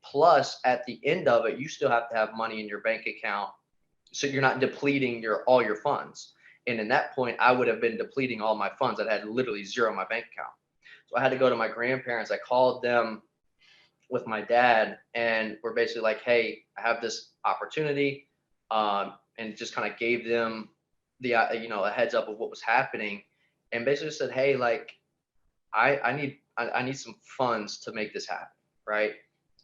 Plus, at the end of it, you still have to have money in your bank account, so you're not depleting all your funds. And in that point, I would have been depleting all my funds. I had literally zero in my bank account. So I had to go to my grandparents. I called them with my dad, and we're basically like, hey, I have this opportunity, and just kind of gave them the a heads up of what was happening, and basically said, hey, like, I need some funds to make this happen, right?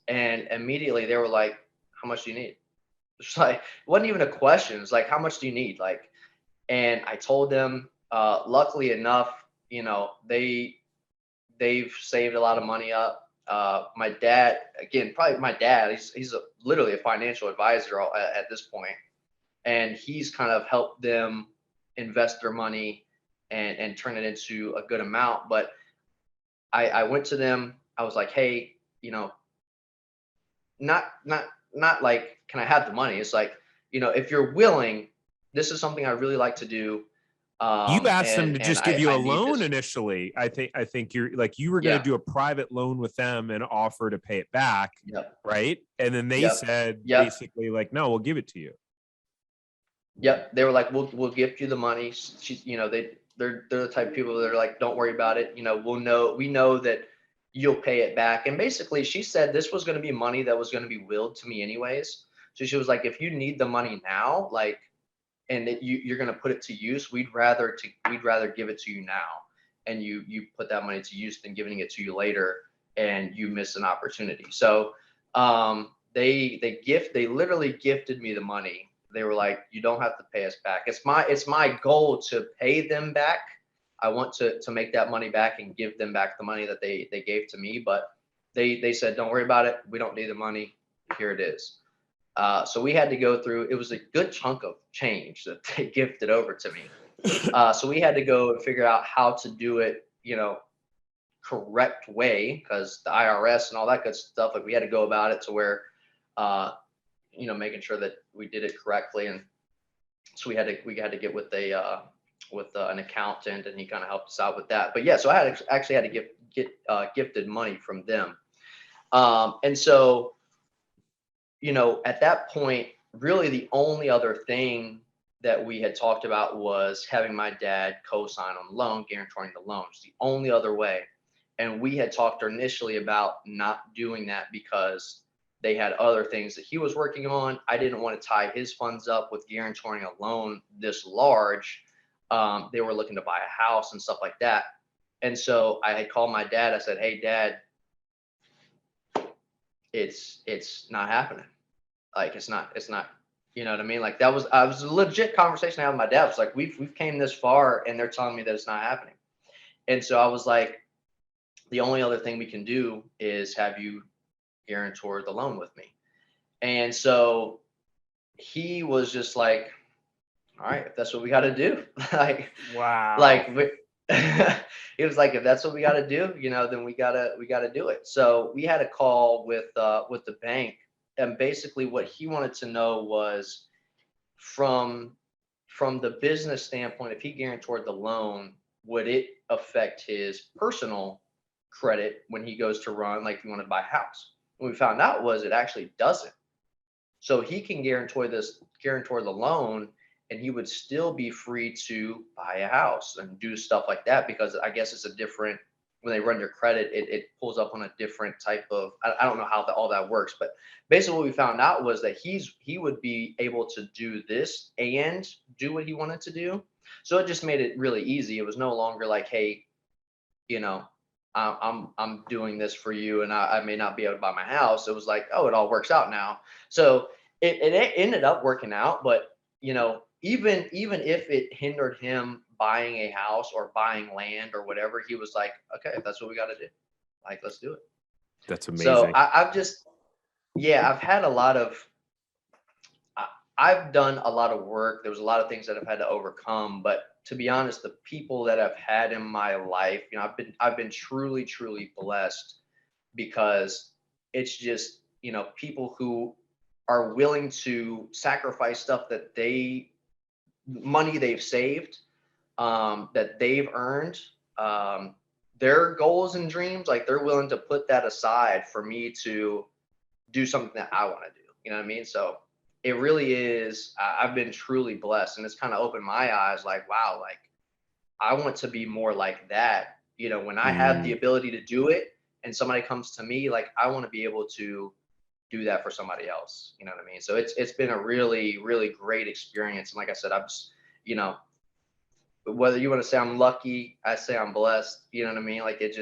And immediately they were like, how much do you need? It's like, it wasn't even a question. It's like, how much do you need? Like, and I told them, luckily enough, they've saved a lot of money up. My dad, again, probably my dad, he's literally a financial advisor at this point, and he's kind of helped them invest their money and turn it into a good amount. But I went to them. I was like, hey, not not like, can I have the money? It's like, if you're willing, this is something I really like to do. You asked them to And just give you a I need loan this. initially. I think you're like, you were going to Yeah. do a private loan with them and offer to pay it back, Yep. right? And then they Yep. said Yep. basically like, no, we'll give it to you. Yep. They were like, we'll gift you the money. She's, they're the type of people that are like, don't worry about it. We know that you'll pay it back. And basically she said this was going to be money that was going to be willed to me anyways. So she was like, if you need the money now, like, and that you're going to put it to use, we'd rather give it to you now. And you put that money to use than giving it to you later and you miss an opportunity. So, they literally gifted me the money. They were like, you don't have to pay us back. It's my goal to pay them back. I want to make that money back and give them back the money that they gave to me. But they said, don't worry about it. We don't need the money. Here it is. So we had to go through, it was a good chunk of change that they gifted over to me. So we had to go and figure out how to do it, correct way, because the IRS and all that good stuff, like we had to go about it to where, making sure that we did it correctly. And so we had to get with an accountant, and he kind of helped us out with that. But yeah, so I actually had to get gifted money from them. And so, at that point, really the only other thing that we had talked about was having my dad co-sign on the loan, guaranteeing the loan. It's the only other way. And we had talked initially about not doing that because they had other things that he was working on. I didn't want to tie his funds up with guaranteeing a loan this large. They were looking to buy a house and stuff like that. And so I had called my dad. I said, hey, Dad, it's not happening. Like, it's not, you know what I mean? Like I was a legit conversation I had with my dad. It was like, we've came this far and they're telling me that it's not happening. And so I was like, the only other thing we can do is have you guarantor the loan with me. And so he was just like, all right, if that's what we got to do, like, Wow. like he was like, if that's what we got to do, then we gotta do it. So we had a call with the bank, and basically what he wanted to know was from the business standpoint, if he guaranteed the loan, would it affect his personal credit when he goes to run, like if he wanted to buy a house? What we found out was it actually doesn't. So he can guarantee the loan, and he would still be free to buy a house and do stuff like that, because I guess it's a different, when they run your credit, it pulls up on a different type of, I don't know how all that works, but basically what we found out was that he would be able to do this and do what he wanted to do. So it just made it really easy. It was no longer like, hey, I'm doing this for you, and I may not be able to buy my house. It was like, oh, it all works out now. So it ended up working out, but even if it hindered him buying a house or buying land or whatever, he was like, okay, if that's what we got to do, like, let's do it. That's amazing. So I've had I've done a lot of work. There was a lot of things that I've had to overcome, but to be honest, the people that I've had in my life, I've been truly, truly blessed, because it's just, people who are willing to sacrifice stuff that money they've saved, that they've earned, their goals and dreams, like they're willing to put that aside for me to do something that I want to do. You know what I mean? So it really is, I've been truly blessed, and it's kind of opened my eyes, like, wow, like I want to be more like that. When I have the ability to do it and somebody comes to me, like I want to be able to do that for somebody else. You know what I mean? So it's been a really, really great experience. And like I said, I'm just, whether you want to say I'm lucky, I say I'm blessed. You know what I mean? Like it's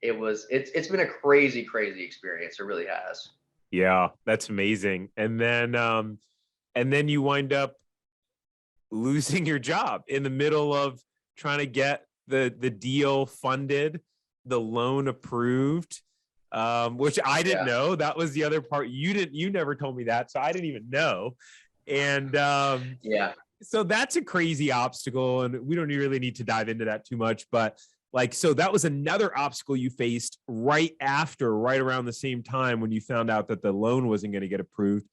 been a crazy, crazy experience. It really has. Yeah, that's amazing. And then you wind up losing your job in the middle of trying to get the deal funded, the loan approved, which I didn't know. That was the other part. You never told me that, so I didn't even know. And Yeah. so that's a crazy obstacle, and we don't really need to dive into that too much, but like, so that was another obstacle you faced right around the same time when you found out that the loan wasn't going to get approved.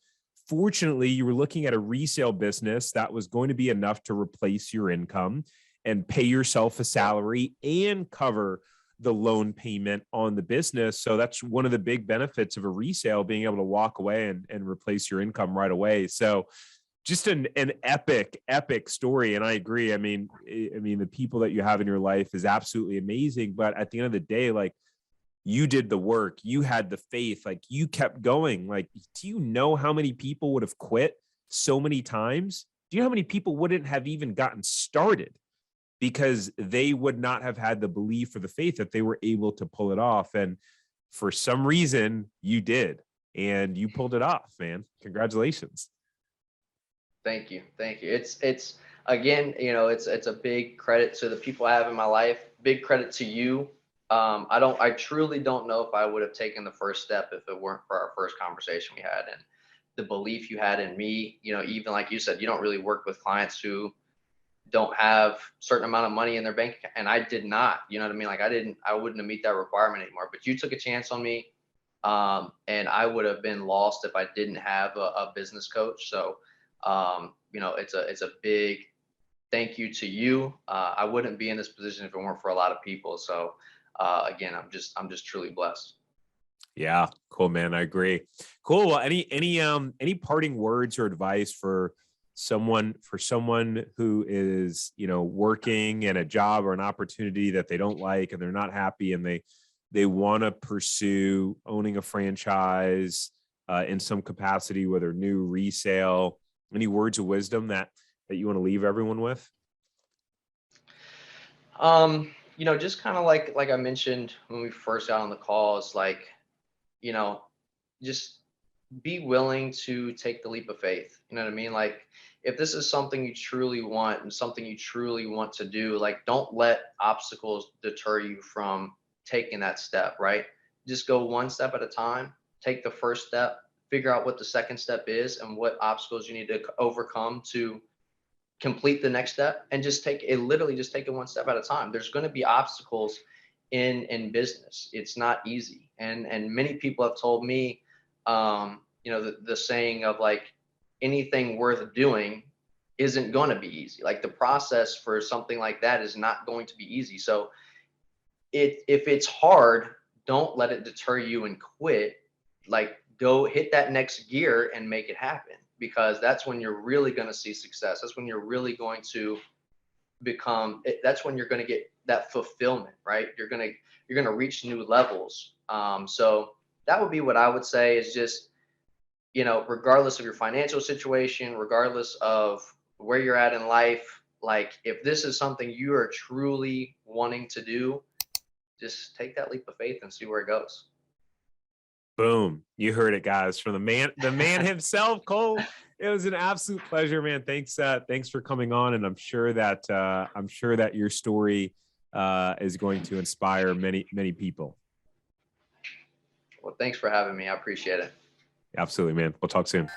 Fortunately, you were looking at a resale business that was going to be enough to replace your income and pay yourself a salary and cover the loan payment on the business. So that's one of the big benefits of a resale, being able to walk away and replace your income right away. So just an epic story. And I agree. I mean, the people that you have in your life is absolutely amazing. But at the end of the day, like, you did the work, you had the faith, like, you kept going. Like, do you know how many people would have quit so many times? Do you know how many people wouldn't have even gotten started because they would not have had the belief or the faith that they were able to pull it off? And for some reason you did, and you pulled it off, man. Congratulations. Thank you. It's again, it's a big credit to the people I have in my life. Big credit to you. I truly don't know if I would have taken the first step if it weren't for our first conversation we had, and the belief you had in me. Even like you said, you don't really work with clients who don't have a certain amount of money in their bank account, and I did not. You know what I mean? Like, I wouldn't have meet that requirement anymore. But you took a chance on me, and I would have been lost if I didn't have a business coach. So it's a big thank you to you. I wouldn't be in this position if it weren't for a lot of people. So again, I'm just truly blessed. Yeah, cool, man. I agree. Cool. Well, any parting words or advice for someone who is, working in a job or an opportunity that they don't like and they're not happy, and they want to pursue owning a franchise in some capacity, whether new, resale? Any words of wisdom that you want to leave everyone with? Just kind of like I mentioned when we first got on the call, it's like, you know, just be willing to take the leap of faith. You know what I mean? Like, if this is something you truly want and something you truly want to do, like, don't let obstacles deter you from taking that step, right? Just go one step at a time, take the first step, figure out what the second step is and what obstacles you need to overcome to complete the next step, and just take it one step at a time. There's going to be obstacles in business. It's not easy. And many people have told me, the saying of, like, anything worth doing isn't going to be easy. Like, the process for something like that is not going to be easy. So if it's hard, don't let it deter you and quit. Like, go hit that next gear and make it happen, because that's when you're really going to see success. That's when you're really going to that's when you're going to get that fulfillment, right? You're going to reach new levels. So that would be what I would say, is just, regardless of your financial situation, regardless of where you're at in life, like, if this is something you are truly wanting to do, just take that leap of faith and see where it goes. Boom. You heard it, guys, from the man himself, Cole. It was an absolute pleasure, man. Thanks for coming on. And I'm sure that your story is going to inspire many, many people. Well, thanks for having me. I appreciate it. Absolutely, man. We'll talk soon.